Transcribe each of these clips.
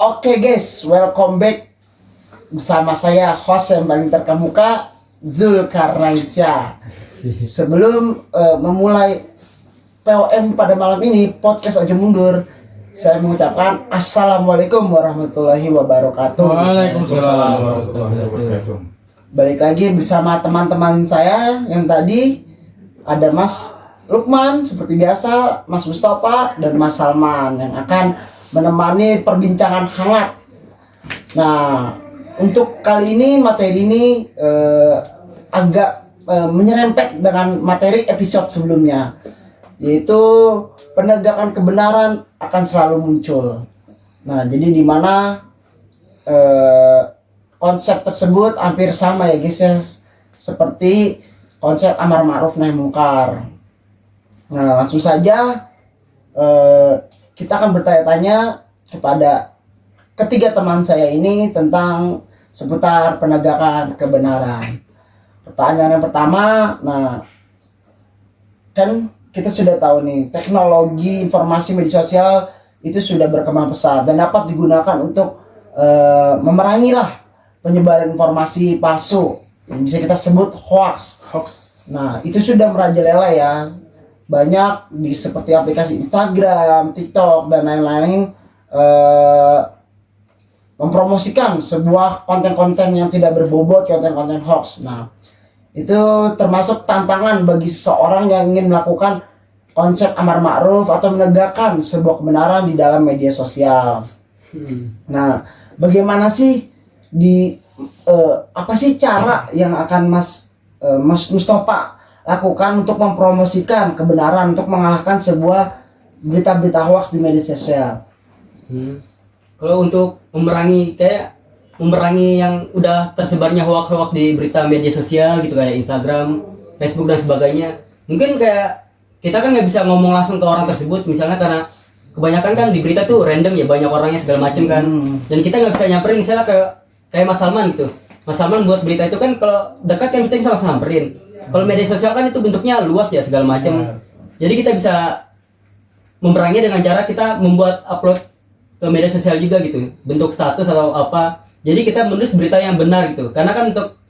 Oke guys, welcome back bersama saya host yang paling terkemuka, Zulkarnainsyah. Sebelum memulai POM pada malam ini, podcast Ojo Mundur, saya mengucapkan Assalamualaikum warahmatullahi wabarakatuh. Waalaikumsalam warahmatullahi wabarakatuh. Balik lagi bersama teman-teman saya yang tadi ada Mas Lukman seperti biasa, Mas Mustafa dan Mas Salman yang akan menemani perbincangan hangat. Nah, untuk kali ini materi ini agak menyerempet dengan materi episode sebelumnya, yaitu penegakan kebenaran akan selalu muncul. Nah, jadi di mana konsep tersebut hampir sama ya guys ya, seperti konsep amar ma'ruf nahi mungkar. Nah, langsung saja kita akan bertanya-tanya kepada ketiga teman saya ini tentang seputar penegakan kebenaran. Pertanyaan yang pertama, nah kan kita sudah tahu nih, teknologi informasi media sosial itu sudah berkembang pesat dan dapat digunakan untuk memerangi lah penyebaran informasi palsu yang bisa kita sebut hoax. Nah, itu sudah merajalela ya. Banyak di seperti aplikasi Instagram, TikTok dan lain-lain mempromosikan sebuah konten-konten yang tidak berbobot, konten-konten hoax. Nah, itu termasuk tantangan bagi seseorang yang ingin melakukan konsep amar ma'ruf atau menegakkan sebuah kebenaran di dalam media sosial. Nah, bagaimana sih apa sih cara yang akan Mas Mustafa lakukan untuk mempromosikan kebenaran, untuk mengalahkan sebuah berita-berita hoax di media sosial? Kalau untuk memerangi yang udah tersebarnya hoax di berita media sosial gitu, kayak Instagram, Facebook dan sebagainya, mungkin kayak kita kan nggak bisa ngomong langsung ke orang tersebut, misalnya karena kebanyakan kan di berita tuh random ya, banyak orangnya segala macam kan, dan kita nggak bisa nyamperin. Misalnya kayak Mas Salman gitu, Mas Salman buat berita itu kan kalau dekat kan kita bisa langsung nyamperin. Kalau media sosial kan itu bentuknya luas ya, segala macam. Jadi kita bisa memeranginya dengan cara kita membuat upload ke media sosial juga gitu, bentuk status atau apa. Jadi kita menulis berita yang benar gitu. Karena kan untuk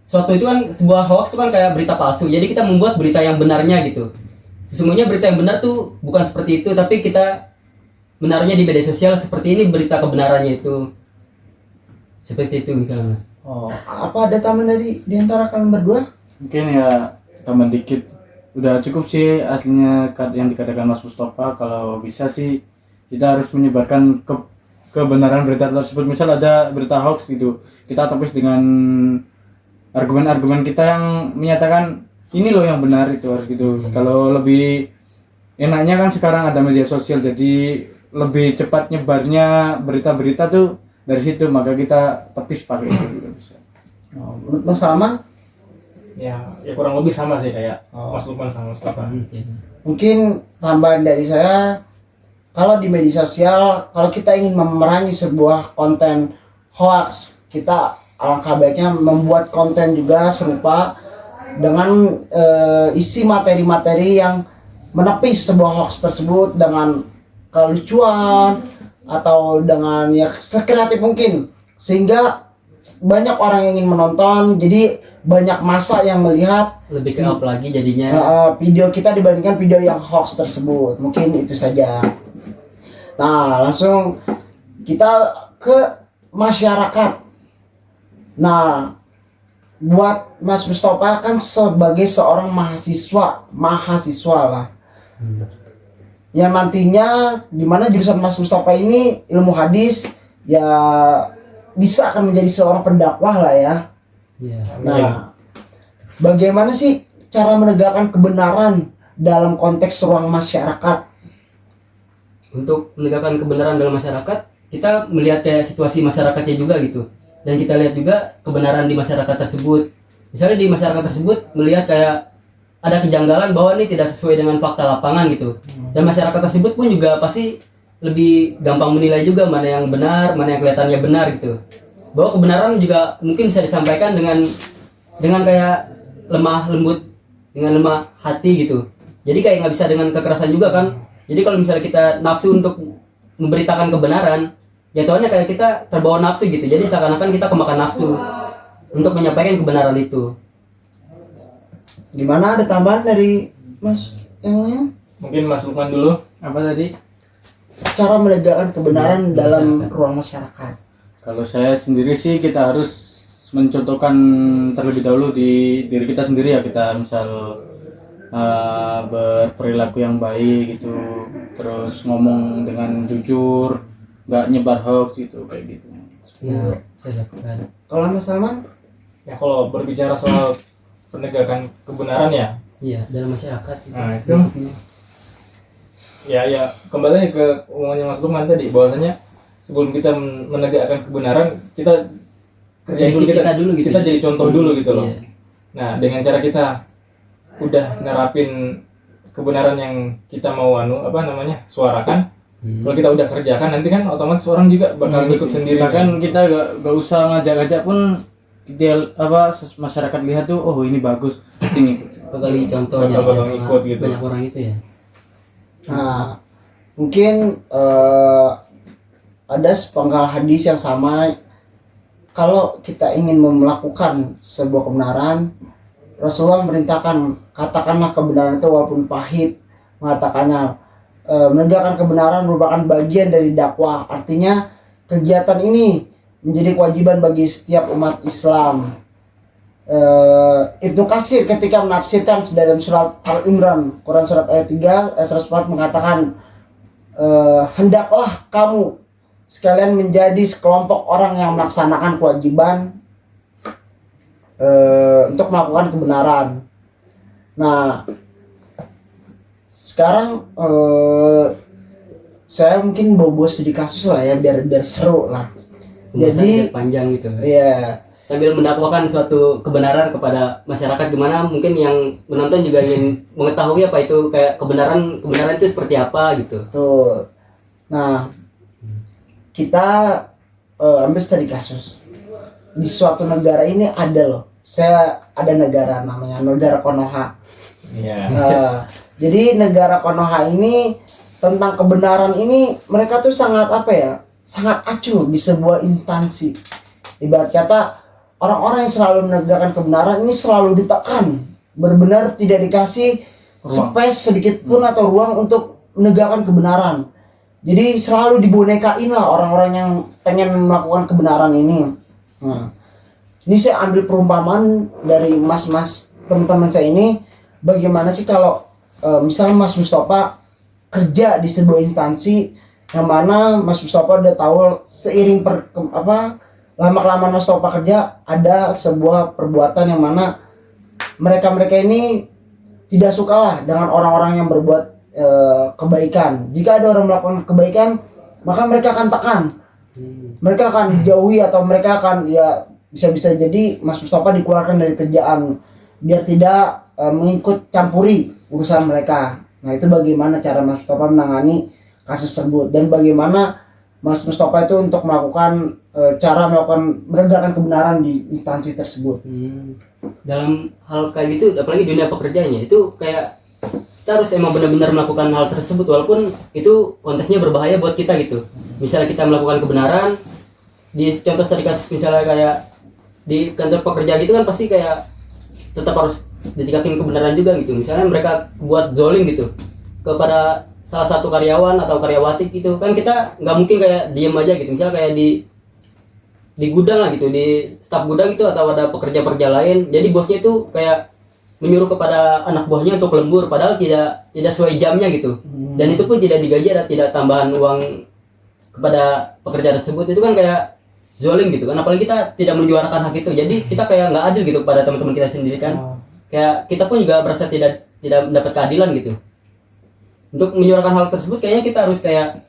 suatu itu kan sebuah hoax itu kan kayak berita palsu. Jadi kita membuat berita yang benarnya gitu. Sesungguhnya berita yang benar tuh bukan seperti itu, tapi kita menaruhnya di media sosial seperti ini berita kebenarannya itu. Seperti itu misalnya, Mas. Oh, apa ada tambahan dari di antara kalian berdua? Mungkin ya tambah dikit. Udah cukup sih aslinya yang dikatakan Mas Mustafa. Kalau bisa sih kita harus menyebarkan kebenaran berita tersebut. Misal ada berita hoax gitu, kita tepis dengan argumen-argumen kita yang menyatakan ini loh yang benar, itu harus gitu. Kalau lebih enaknya kan sekarang ada media sosial, jadi lebih cepat nyebarnya berita-berita tuh dari situ, maka kita tepis pakai itu juga bisa. Oh, menurut Mas Salman? Ya kurang lebih sama sih kayak Mas Lukman sama Mustafa. Mungkin tambahan dari saya, kalau di media sosial, kalau kita ingin memerangi sebuah konten hoax, kita alangkah baiknya membuat konten juga serupa dengan isi materi-materi yang menepis sebuah hoax tersebut dengan kelucuan atau dengan ya sekreatif mungkin, sehingga banyak orang yang ingin menonton, jadi banyak massa yang melihat Lebih ke up lagi jadinya. video kita dibandingkan video yang hoax tersebut. Mungkin itu saja. Nah, langsung kita ke masyarakat. Nah, buat Mas Mustafa kan sebagai seorang mahasiswa lah, yang nantinya dimana jurusan Mas Mustafa ini ilmu hadis, ya bisa akan menjadi seorang pendakwah lah ya. Nah, bagaimana sih cara menegakkan kebenaran dalam konteks ruang masyarakat? Untuk menegakkan kebenaran dalam masyarakat, kita melihat kayak situasi masyarakatnya juga gitu, dan kita lihat juga kebenaran di masyarakat tersebut. Misalnya di masyarakat tersebut melihat kayak ada kejanggalan bahwa ini tidak sesuai dengan fakta lapangan gitu, dan masyarakat tersebut pun juga pasti lebih gampang menilai juga mana yang benar, mana yang kelihatannya benar gitu. Bahwa kebenaran juga mungkin bisa disampaikan dengan kayak lemah lembut, dengan lemah hati gitu. Jadi kayak nggak bisa dengan kekerasan juga kan. Jadi kalau misalnya kita nafsu untuk memberitakan kebenaran, jatuhnya kayak kita terbawa nafsu gitu, jadi seakan-akan kita kemakan nafsu untuk menyampaikan kebenaran itu. Gimana, ada tambahan dari Mas yang lain? Mungkin Mas Lukman dulu. Apa tadi? Cara menegakkan kebenaran Ya, dalam masyarakat. ruang masyarakat. Kalau saya sendiri sih kita harus mencontohkan terlebih dahulu di diri kita sendiri ya, kita misal berperilaku yang baik gitu, terus ngomong dengan jujur, nggak nyebar hoax gitu kayak gitu. Ya, saya lakukan. Kalau Mas Salman? Ya kalau berbicara soal penegakan kebenaran ya, Iya, dalam masyarakat itu. Nah, itu. ya kembali ke omongannya Mas Lukman tadi, bahwasanya sebelum kita menegakkan kebenaran, kita kerjain dulu, Basic kita dulu gitu. kita jadi contoh dulu gitu loh. Iya. Nah, dengan cara kita udah nerapin kebenaran yang kita mau suarakan, kalau kita udah kerjakan, nanti kan otomatis orang juga bakal ikut sendiri. Bahkan kita gak usah ngajak-ngajak pun ideal masyarakat lihat tuh, oh ini bagus, penting ikut. Bakal contohnya Bakal sama ikut gitu. banyak orang itu ya. Nah, mungkin ada sepenggal hadis yang sama. Kalau kita ingin melakukan sebuah kebenaran, Rasulullah memerintahkan, katakanlah kebenaran itu walaupun pahit. Mengatakannya menegakkan kebenaran merupakan bagian dari dakwah. Artinya kegiatan ini menjadi kewajiban bagi setiap umat Islam. Ibnu Katsir ketika menafsirkan dalam surat Al-Imran, Quran surat ayat 3 ayat 104 mengatakan, hendaklah kamu sekalian menjadi sekelompok orang yang melaksanakan kewajiban untuk melakukan kebenaran. Nah, sekarang saya mungkin bawa sedikit kasus lah ya, biar seru lah. Jadi panjang gitu. ya, Sambil mendakwakan suatu kebenaran kepada masyarakat, gimana mungkin yang menonton juga ingin mengetahui apa itu kayak kebenaran itu seperti apa gitu. betul. Nah, kita ambil studi kasus di suatu negara ini ada loh. Saya ada negara namanya negara Konoha. Iya. Jadi negara Konoha ini tentang kebenaran ini mereka tuh sangat sangat acuh di sebuah instansi. Ibarat kata orang-orang yang selalu menegakkan kebenaran ini selalu ditekan, benar-benar tidak dikasih space sedikit pun atau ruang untuk menegakkan kebenaran. Jadi selalu dibonekain lah orang-orang yang pengen melakukan kebenaran ini. Nah, ini saya ambil perumpamaan dari mas-mas teman-teman saya ini. Bagaimana sih kalau misalnya Mas Mustafa kerja di sebuah instansi yang mana Mas Mustafa udah tahu seiring lama-kelamaan Mas Mustafa kerja ada sebuah perbuatan yang mana mereka ini tidak sukalah dengan orang-orang yang berbuat kebaikan. Jika ada orang melakukan kebaikan, maka mereka akan tekan, mereka akan jauhi, atau mereka akan bisa jadi Mas Mustafa dikeluarkan dari kerjaan biar tidak mengikut campuri urusan mereka. Nah, itu bagaimana cara Mas Mustafa menangani kasus tersebut, dan bagaimana Mas Mustafa itu untuk melakukan menegakkan kebenaran di instansi tersebut. Dalam hal kayak gitu, apalagi dunia pekerjaannya itu kayak kita harus emang benar-benar melakukan hal tersebut walaupun itu konteksnya berbahaya buat kita gitu. Misalnya kita melakukan kebenaran di contoh tadi kasus misalnya kayak di kantor pekerja gitu kan, pasti kayak tetap harus ditegakkan kebenaran juga gitu. Misalnya mereka buat zoling gitu kepada salah satu karyawan atau karyawati gitu kan, kita nggak mungkin kayak diem aja gitu. Misalnya kayak di gudang lah gitu, di staf gudang gitu, atau ada pekerja-pekerja lain, jadi bosnya itu kayak menyuruh kepada anak buahnya untuk lembur padahal tidak sesuai jamnya gitu, dan itu pun tidak digaji, ada tidak tambahan uang kepada pekerja tersebut. Itu kan kayak zolim gitu kan, apalagi kita tidak menyuarakan hak itu, jadi kita kayak nggak adil gitu pada teman-teman kita sendiri kan. Kayak kita pun juga merasa tidak mendapat keadilan gitu. Untuk menyuarakan hal tersebut kayaknya kita harus kayak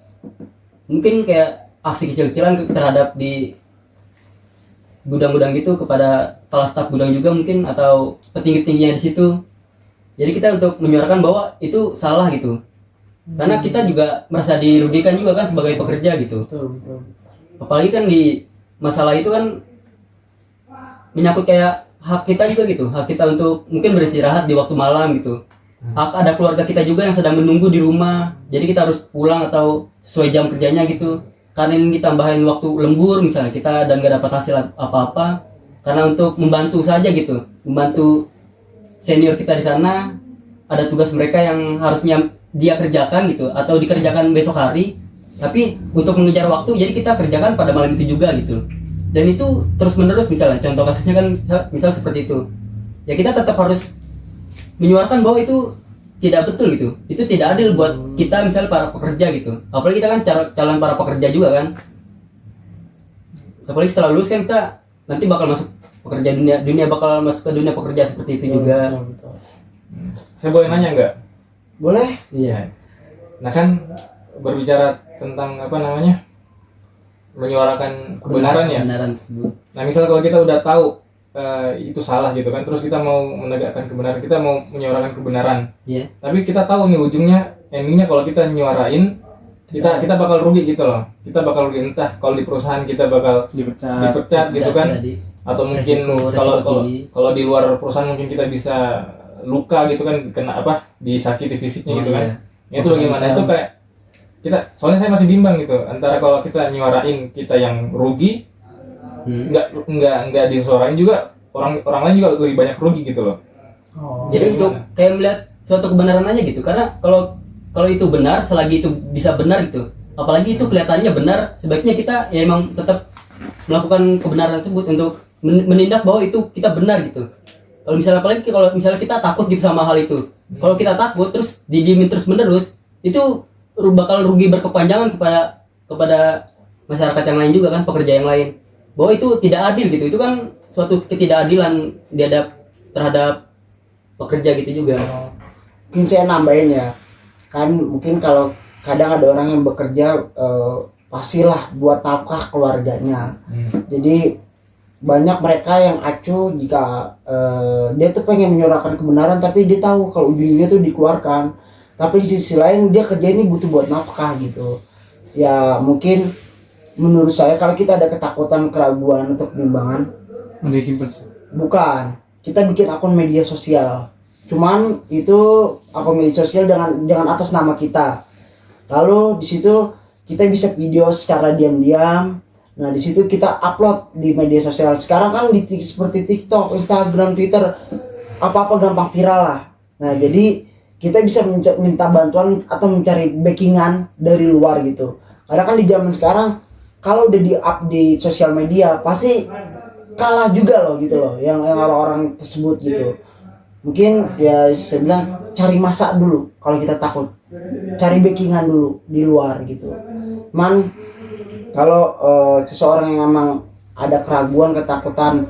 mungkin kayak aksi kecil-kecilan terhadap di gudang-gudang gitu kepada kepala staf gudang juga mungkin, atau petinggi-tingginya di situ. Jadi kita untuk menyuarakan bahwa itu salah gitu. Karena kita juga merasa dirugikan juga kan sebagai pekerja gitu. Betul. Apalagi kan di masalah itu kan menyangkut kayak hak kita juga gitu. Hak kita untuk mungkin beristirahat di waktu malam gitu. Hak ada keluarga kita juga yang sedang menunggu di rumah. Jadi kita harus pulang atau sesuai jam kerjanya gitu. karena ini ditambahin waktu lembur misalnya kita dan gak dapat hasil apa-apa, karena untuk membantu saja gitu, membantu senior kita di sana, ada tugas mereka yang harusnya dia kerjakan gitu atau dikerjakan besok hari, tapi untuk mengejar waktu jadi kita kerjakan pada malam itu juga gitu. Dan itu terus menerus, misalnya contoh kasusnya kan misal seperti itu ya, kita tetap harus menyuarakan bahwa itu tidak betul gitu, itu tidak adil buat kita misalnya para pekerja gitu, apalagi kita kan calon para pekerja juga kan, apalagi setelah lulus kan kita nanti bakal masuk pekerja dunia bakal masuk ke dunia pekerja seperti itu juga. Betul. Saya boleh nanya nggak? Boleh? Iya. Nah kan berbicara tentang apa namanya, menyuarakan kebenaran ya. Kebenaran tersebut. Nah misal kalau kita udah tahu itu salah gitu kan, terus kita mau menegakkan kebenaran, kita mau menyuarakan kebenaran, Iya. tapi kita tahu nih ujungnya, endingnya kalau kita nyuarain kita bakal rugi gitu loh, kita bakal rugi, entah kalau di perusahaan kita bakal dipecat gitu kan, Jadi, atau mungkin resiko tinggi. kalau di luar perusahaan mungkin kita bisa luka gitu kan, kena apa, disakiti fisiknya gitu kan. iya. Itu bagaimana itu kayak kita, soalnya saya masih bimbang gitu antara kalau kita nyuarain kita yang rugi, nggak disuarain juga orang lain juga lebih banyak rugi gitu loh. Jadi untuk kayak melihat suatu kebenaran aja gitu, karena kalau itu benar, selagi itu bisa benar gitu, apalagi itu kelihatannya benar, sebaiknya kita ya emang tetap melakukan kebenaran tersebut untuk menindak bahwa itu kita benar gitu. Kalau misalnya apalagi kalau misalnya kita takut gitu sama hal itu, kalau kita takut terus didiemin terus menerus, itu bakal rugi berkepanjangan kepada masyarakat yang lain juga kan, pekerja yang lain, bahwa itu tidak adil gitu. Itu kan suatu ketidakadilan terhadap pekerja gitu juga. Mungkin saya nambahin ya, kan mungkin kalau kadang ada orang yang bekerja pastilah buat nafkah keluarganya. Jadi banyak mereka yang acuh jika dia tuh pengen menyuarakan kebenaran, tapi dia tahu kalau ujungnya tuh dikeluarkan, tapi di sisi lain dia kerja ini butuh buat nafkah gitu ya. Mungkin menurut saya kalau kita ada ketakutan, keraguan atau kebimbangan, bukan kita bikin akun media sosial, cuman itu akun media sosial dengan atas nama kita, lalu di situ kita bisa video secara diam-diam. Nah di situ kita upload di media sosial. Sekarang kan seperti TikTok, Instagram, Twitter, apa-apa gampang viral lah. Nah jadi kita bisa minta bantuan atau mencari backingan dari luar gitu. Karena kan di zaman sekarang kalau udah di-up di sosial media pasti kalah juga loh gitu loh yang orang-orang tersebut gitu. Mungkin ya saya bilang cari masa dulu kalau kita takut, cari backingan dulu di luar gitu. Kalau seseorang yang emang ada keraguan, ketakutan,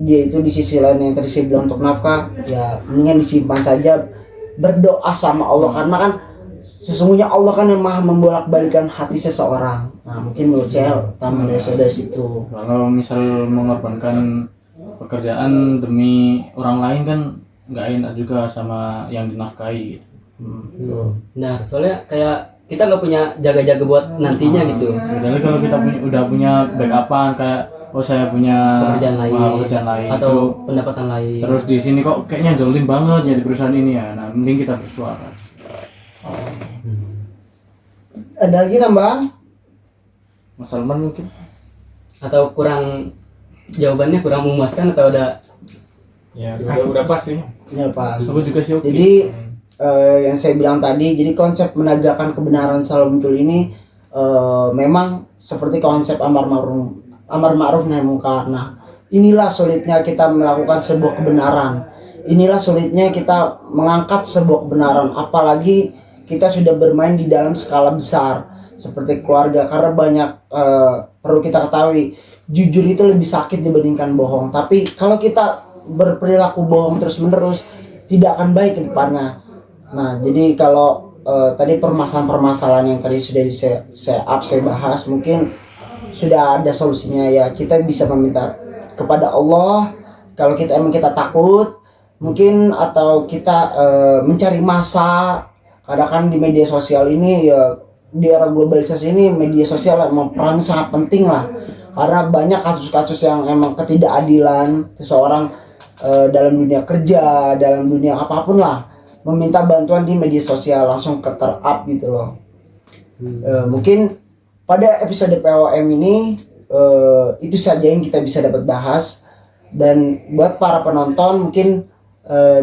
dia itu di sisi lain yang tadi saya bilang untuk nafkah, ya mendingan disimpan saja, berdoa sama Allah, karena kan sesungguhnya Allah kan yang maha membolak-balikan hati seseorang. Nah mungkin menurut saya utama dari situ. Kalau misal mengorbankan pekerjaan demi orang lain kan nggak enak juga sama yang dinafkahi. Nah soalnya kayak kita nggak punya jaga-jaga buat nantinya gitu. Jadi kalau kita udah punya backupan kayak saya punya pekerjaan lain atau itu, pendapatan lain. terus di sini kok kayaknya dolim banget ya di perusahaan ini ya. Nah mending kita bersuara. Ada lagi tambahan? Mas Salman mungkin? Atau kurang, jawabannya kurang memuaskan atau udah? Ya udah pasti. Ya pas. Aku juga sih oke. Jadi yang saya bilang tadi, jadi konsep menegakkan kebenaran selalu muncul ini memang seperti konsep amar ma'ruf nahi munkar. Nah, inilah sulitnya kita melakukan sebuah kebenaran. Inilah sulitnya kita mengangkat sebuah kebenaran, apalagi kita sudah bermain di dalam skala besar seperti keluarga, karena banyak perlu kita ketahui, jujur itu lebih sakit dibandingkan bohong. Tapi kalau kita berperilaku bohong terus-menerus, tidak akan baik ke depannya. Nah, jadi kalau tadi permasalahan-permasalahan yang tadi sudah saya bahas, mungkin sudah ada solusinya ya. Kita bisa meminta kepada Allah kalau emang kita takut, mungkin, atau kita mencari masa. Karena kan di media sosial ini ya, di era globalisasi ini media sosial emang perannya sangat penting lah. Karena banyak kasus-kasus yang emang ketidakadilan seseorang dalam dunia kerja, dalam dunia apapun lah, meminta bantuan di media sosial langsung ke ter-up gitu loh. Mungkin pada episode POM ini itu saja yang kita bisa dapat bahas. Dan buat para penonton mungkin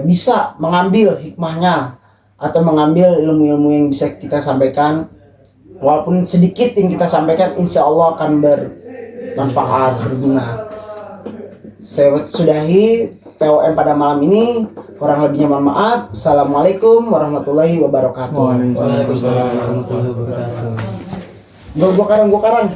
bisa mengambil hikmahnya atau mengambil ilmu-ilmu yang bisa kita sampaikan. Walaupun sedikit yang kita sampaikan, insya Allah akan bermanfaat, berguna. Saya sudahi POM pada malam ini. Kurang lebihnya mohon maaf. Assalamualaikum warahmatullahi wabarakatuh. Waalaikumsalam warahmatullahi wabarakatuh. Gua karang.